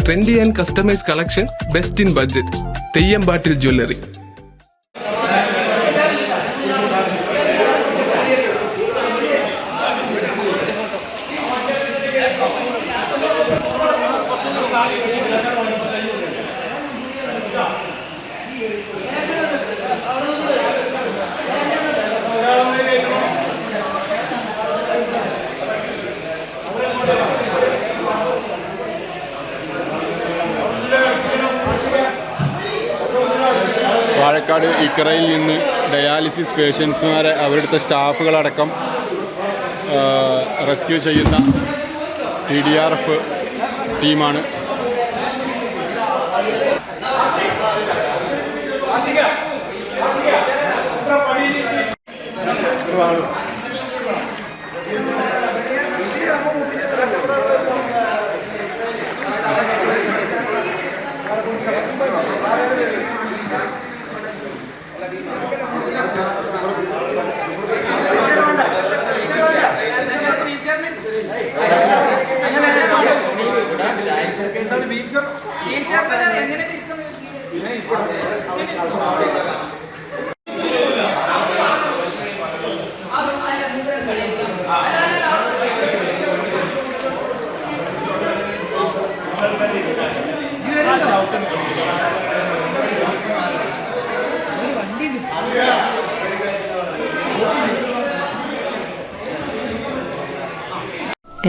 Trendy and customise collection, best in budget. Theyyampattil jewellery. Palakkad ഇക്കറയിൽ നിന്ന് dialysis പേഷ്യൻസുമാരെ അവരുടെ സ്റ്റാഫുകളടക്കം റെസ്ക്യൂ ചെയ്യുന്ന TDRF ടീമാണ്.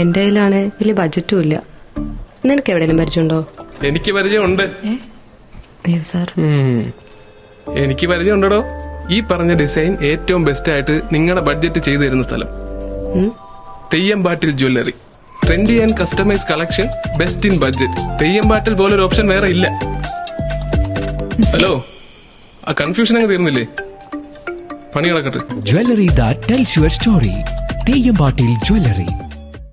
എന്റെ കയ്യിലാണ് വലിയ ബഡ്ജറ്റും ഇല്ല. നിനക്ക് എവിടെയെങ്കിലും പരിചയമുണ്ടോ? എനിക്ക് പരിചയമുണ്ട്. അയ്യോ സാർ, എനിക്ക് പരിചയമുണ്ടോ. ഈ പറഞ്ഞ ഡിസൈൻ ഏറ്റവും ബെസ്റ്റ് ആയിട്ട് നിങ്ങളുടെ ബഡ്ജറ്റ് ചെയ്തു തരുന്ന സ്ഥലം Theyyampattil jewellery. Trendy and customise collection, best in budget. Theyyampattil പോലൊരു ഓപ്ഷൻ വേറെ ഇല്ല. ഹലോ, ആ കൺഫ്യൂഷൻ അങ്ങ് തീർന്നില്ലേ? പണി നടക്കട്ടെ. Jewelry that tells your story. തെയ്യമ്പാട്ടിൽ jewellery.